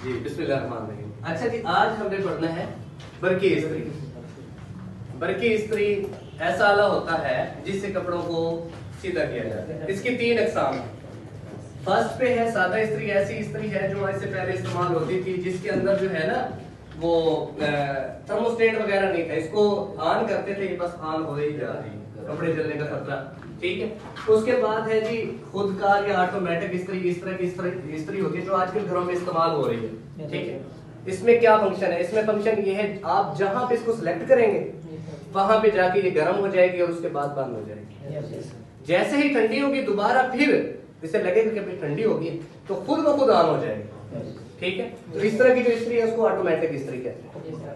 जी बिस्मिल्लाहिर्रहमानिर्रहीम। अच्छा जी, आज हमने पढ़ना है बरकी इस्त्री। बरकी इस्त्री ऐसा आला होता है जिससे कपड़ों को सीधा किया जाता है। इसकी तीन अकसाम है। फर्स्ट पे है सादा इस्त्री। ऐसी इस्त्री है जो इससे पहले इस्तेमाल होती थी, जिसके अंदर जो है ना वो थर्मोस्टेट वगैरह नहीं था। इसको ऑन करते थे, ये बस ऑन हो ही जा रही है, कपड़े जलने का खतरा। ठीक है। उसके बाद है जी खुदकार या ऑटोमेटिक इस्त्री। इस तरह की इस्त्री होती है जो आजकल घरों में इस्तेमाल हो रही है। ठीक है। इसमें क्या फंक्शन है? इसमें फंक्शन ये है, आप जहां पे इसको सिलेक्ट करेंगे वहां पे जाके ये गर्म हो जाएगी और उसके बाद बंद हो जाएगी। जैसे ही ठंडी होगी दोबारा फिर इसे लगेगा कि भाई ठंडी होगी तो खुद ब खुद ऑन हो जाएगी। ठीक है। तो इस तरह की जो इस्त्री है उसको ऑटोमेटिक इस्त्री कहते हैं।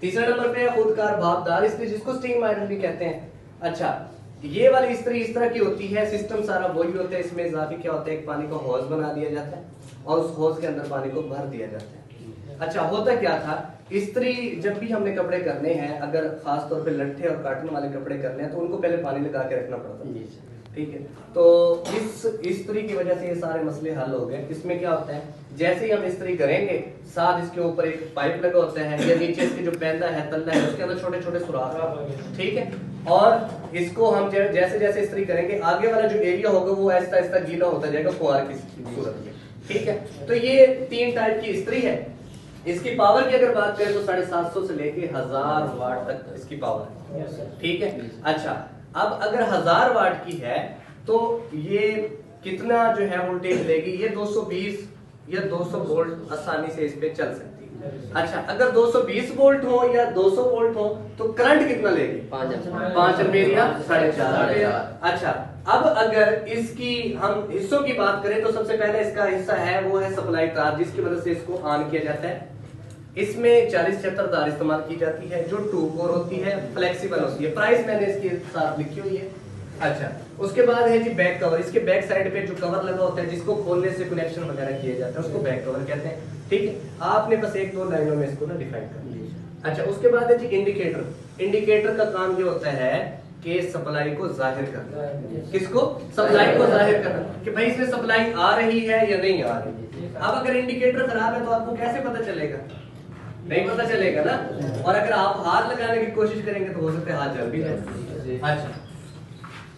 तीसरा नंबर पे है खुदकार भापदार इस्त्री, जिसको स्टीम आयरन भी कहते हैं। अच्छा, ये वाली इस्त्री इस तरह की होती है, सिस्टम सारा वही होता है। इसमें इजाफी क्या होता है, एक पानी का हौज बना दिया जाता है और उस हौज के अंदर पानी को भर दिया जाता है। अच्छा, होता क्या था, इस्त्री जब भी हमने कपड़े करने हैं, अगर खास तौर पे लट्ठे और काटने वाले कपड़े करने हैं तो उनको पहले पानी लगा के रखना पड़ता है। ठीक है। तो इस इस्त्री की वजह से ये सारे मसले हल हो गए। इसमें क्या होता है, जैसे ही हम इस्त्री करेंगे साथ इसके ऊपर एक पाइप लगा होता है या नीचे इसके जो पैंदा है, तल्ला है, उसके अंदर छोटे छोटे सुराख। ठीक है। और इसको हम जैसे जैसे इस्त्री करेंगे आगे वाला जो एरिया होगा वो ऐसा ऐसा गीला होता जाएगा फुहार की सूरत में। ठीक है। तो ये तीन टाइप की इस्त्री है। इसकी पावर की अगर बात करें तो 750 से लेके 1000 वाट तक इसकी पावर है। ठीक है। अच्छा, अब अगर 1000 वाट की है तो ये कितना जो है वोल्टेज लेगी, ये 220 या 200 वोल्ट आसानी से इस पे चल सकती है। अच्छा, अगर 220 वोल्ट हो या 200 वोल्ट हो तो करंट कितना लेगी, 5 एम्पीयर या 4.5। अच्छा, अब अगर इसकी हम हिस्सों की बात करें तो सबसे पहले इसका हिस्सा है वो है सप्लाई तार, जिसकी वजह से इसको ऑन किया जाता है। इसमें 40-76 तार इस्तेमाल की जाती है जो 2 कोर होती है, फ्लेक्सिबल होती है। प्राइस मैंने इसके साथ लिखी हुई है। अच्छा, उसके बाद है जी बैक कवर। इसके बैक साइड पे जो कवर लगा होता है जिसको खोलने से कनेक्शन वगैरह किया जाता है उसको बैक कवर कहते हैं। ठीक है। आपने बस 1-2 लाइनों में इसको ना डिफाइन कर दिया। अच्छा, उसके बाद है जी इंडिकेटर। इंडिकेटर का काम ये होता है कि सप्लाई को जाहिर करना। किसको? सप्लाई को जाहिर करना कि भाई इसमें सप्लाई आ रही है या नहीं आ रही। अब अगर इंडिकेटर खराब है तो आपको कैसे पता चलेगा? नहीं पता चलेगा ना। और अगर आप हाथ लगाने की कोशिश करेंगे तो हो सकता है हाथ जल भी जाए। अच्छा,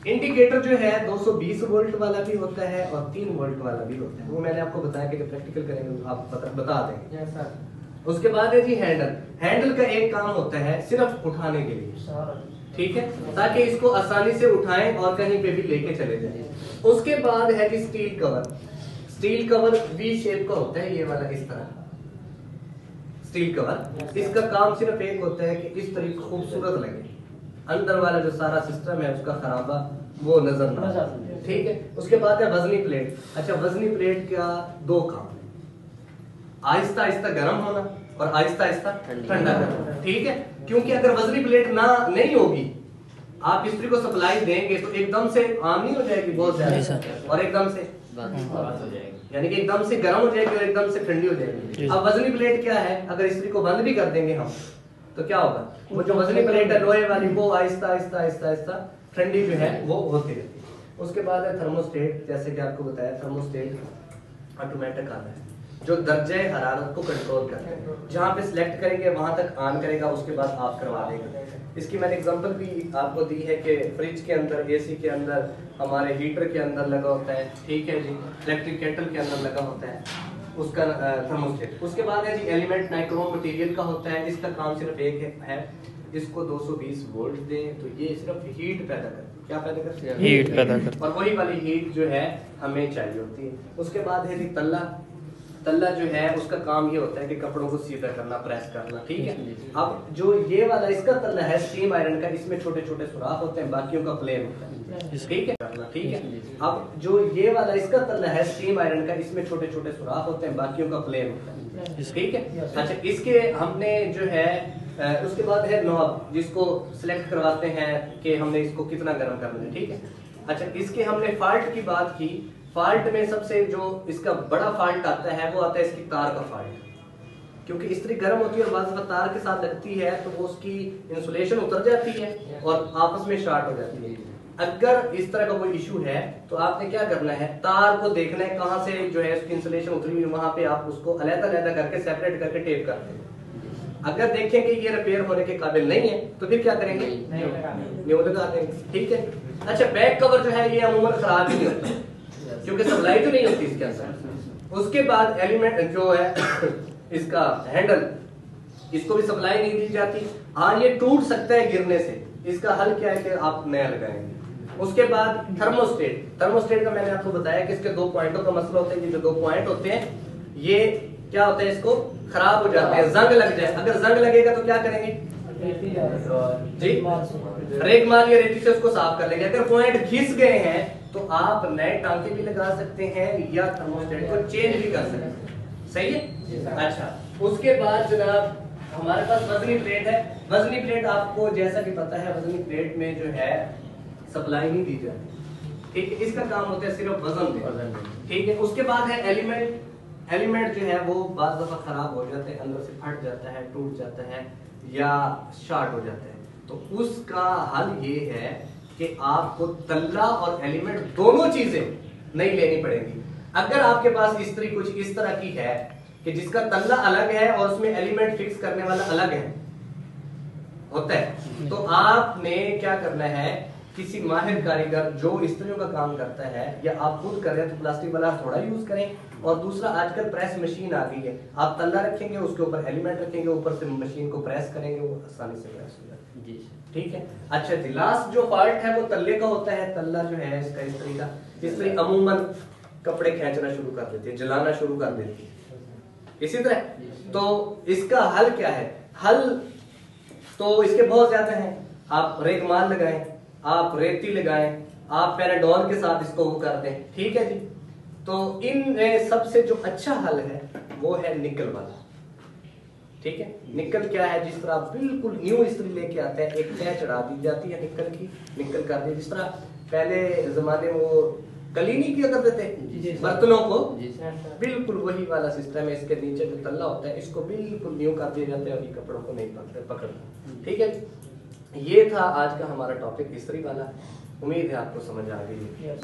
इंडिकेटर जो है 220 वोल्ट वाला भी होता है और 3 वोल्ट वाला भी होता है। वो मैंने आपको बताया कि प्रैक्टिकल करेंगे तो आप बता देंगे। उसके बाद है जी हैंडल। हैंडल का एक काम होता है सिर्फ उठाने के लिए। ठीक है, ताकि इसको आसानी से उठाएं और कहीं पे भी लेके चले जाएं। उसके बाद है जी steel cover. Steel cover V shape का होता है, ये वाला इस तरह स्टील कवर। इसका काम सिर्फ एक होता है कि इस तरीके खूबसूरत लगे, अंदर वाला जो सारा सिस्टम है उसका खराबा वो नजर ना आए। ठीक है। उसके बाद है वजनी प्लेट। अच्छा, वजनी प्लेट का 2 काम है, आहिस्ता आहिस्ता गर्म होना और आहिस्ता आहिस्ता ठंडा करना। ठीक है। क्योंकि अगर वजनी प्लेट ना नहीं होगी, आप इस्त्री को सप्लाई देंगे तो एकदम से ऑन नहीं हो जाएगी बहुत ज्यादा और एकदम से बंद हो जाएगी, यानी कि एकदम से गर्म हो जाएगी और एकदम से ठंडी हो जाएगी। अब वजनी प्लेट क्या है, अगर इस्त्री को बंद भी कर देंगे हम तो क्या होगा, वो जो वजनी प्लेट है लोहे वाली वो आहिस्ता आहिस्ता आहिस्ता आहिस्ता ठंडी जो है वो होती रहती है। उसके बाद है थर्मोस्टेट। जैसे कि आपको बताया थर्मोस्टेट ऑटोमेटिक आता है जो दर्जे हरारत को कंट्रोल करता है। जहां पे सिलेक्ट करेंगे वहां तक ऑन करेगा, उसके बाद ऑफ करवा देगा। इसकी मैंने एग्जांपल भी आपको दी है कि फ्रिज के अंदर, एसी के अंदर, हमारे हीटर के अंदर लगा होता है। ठीक है जी, इलेक्ट्रिक केटल के अंदर लगा होता है उसका थर्मोस्टेट। उसके बाद है जी एलिमेंट नाइक्रोम मटेरियल का होता है। इसका काम सिर्फ एक है, इसको 220 वोल्ट दें तो ये सिर्फ हीट पैदा करती है। क्या पैदा करती है? हीट पैदा करती है। और वही वाली हीट जो है हमें चाहिए होती है। उसके बाद है जी तल्ला। तल्ला जो है उसका काम ये होता है कि कपड़ों को सीधा करना, प्रेस करना। ठीक है। अब जो ये वाला इसका तल्ला है स्टीम आयरन का, इसमें छोटे छोटे सुराख होते हैं, बाकियों का प्लेन होता है। ठीक है करना। ठीक है। अब जो ये वाला इसका तल्ला है स्टीम आयरन का, इसमें छोटे छोटे सुराख होते हैं, बाकियों का प्लेन होता है। ठीक है। अच्छा, इसके हमने जो है उसके बाद है नॉब, जिसको सिलेक्ट करवाते हैं कि हमने इसको कितना गर्म करना है। ठीक है। अच्छा, इसके हमने फॉल्ट की बात की। फॉल्ट में सबसे जो इसका बड़ा फॉल्ट आता है वो आता है इसकी तार का फॉल्ट। क्योंकि इस्त्री गर्म होती है और बाज़ दफ़ा तार के साथ लगती है तो वो उसकी इंसुलेशन उतर जाती है और आपस में शॉर्ट हो जाती है। अगर इस तरह का कोई इशू है तो आपने क्या करना है, तार को देखना है कहां से जो है उसकी इंसुलेशन उतरी हुई, वहां पे आप उसको अलग-अलग करके सेपरेट करके टेप कर देंगे। अगर देखें कि ये रिपेयर होने के काबिल नहीं है तो फिर क्या करेंगे, न्यू लगा देंगे। ठीक है। अच्छा, बैक कवर जो है ये अमूमन खराब ही नहीं होता क्योंकि सप्लाई तो नहीं होती इसके अंदर। उसके बाद एलिमेंट जो है इसका हैंडल, इसको भी सप्लाई नहीं दी जाती। हाँ, ये टूट सकता है गिरने से, इसका हल क्या है कि आप नया लगाएंगे। उसके बाद थर्मोस्टेट, थर्मोस्टेट का मैंने आपको बताया कि इसके 2 पॉइंटों का मसला होता है। ये जो 2 पॉइंट होते हैं ये क्या होता है, इसको खराब हो जाते हैं, जंग लग जाए। अगर जंग लगेगा तो क्या करेंगे जी, रेग मार या रेती से उसको साफ कर लेंगे। अगर पॉइंट घिस गए हैं तो आप नए टांके भी लगा सकते हैं या थर्मोस्टेट को चेंज भी कर सकते हैं। सही है। अच्छा, उसके बाद जनाब हमारे पास वजनी प्लेट है। वजनी प्लेट आपको जैसा कि पता है, वजनी प्लेट में जो है सप्लाई नहीं दी जाती। ठीक है, इसका काम होता है सिर्फ वजन देना। ठीक है। उसके बाद है एलिमेंट। एलिमेंट जो है वो बार दफा खराब हो जाते हैं, अंदर से फट जाता है, टूट जाता है या शॉर्ट हो जाता है। तो उसका हल ये है कि आपको तल्ला और एलिमेंट दोनों चीजें नहीं लेनी पड़ेगी। अगर आपके पास इस्त्री कुछ इस तरह की है कि जिसका तल्ला अलग है और उसमें एलिमेंट फिक्स करने वाला अलग है होता है, तो आपने क्या करना है, किसी माहिर कारीगर जो इस्त्रियों का काम करता है या आप खुद कर रहे हैं तो प्लास्टिक वाला थोड़ा यूज करें। और दूसरा, आजकल प्रेस मशीन आ गई है, आप तल्ला रखेंगे, उसके ऊपर एलिमेंट रखेंगे, ऊपर से मशीन को प्रेस करेंगे, वो आसानी से प्रेस हो जाता है। ठीक है। अच्छा जी, लास्ट जो पार्ट है वो तल्ले का होता है। तल्ला जो है इसका इस्त्री का, इस्त्री अमूमन कपड़े खींचना शुरू कर देती है, जलाना शुरू कर देती है। इसी तरह तो इसका हल क्या है, हल तो इसके बहुत ज्यादा हैं। आप रेगमाल लगाएं, आप रेती लगाएं, आप पैराडोल के साथ इसको वो कर दें। ठीक है जी। तो इन सबसे जो अच्छा हल है वो है निकल वाला। ठीक है। निकल क्या है, जिस तरह आप बिल्कुल न्यू इस्त्री लेके आते हैं, एक तह चढ़ा दी जाती है निकल की, निकल कर दी। जिस तरह पहले जमाने में वो कली नहीं किया करते थे बर्तनों को, बिल्कुल वही वाला सिस्टम है। इसके नीचे जो तल्ला होता है इसको बिल्कुल न्यू कर दिया जाता है और ये कपड़ों को नहीं पकड़ता। ठीक है। ये था आज का हमारा टॉपिक इस्त्री वाला। उम्मीद है आपको समझ आ गई है।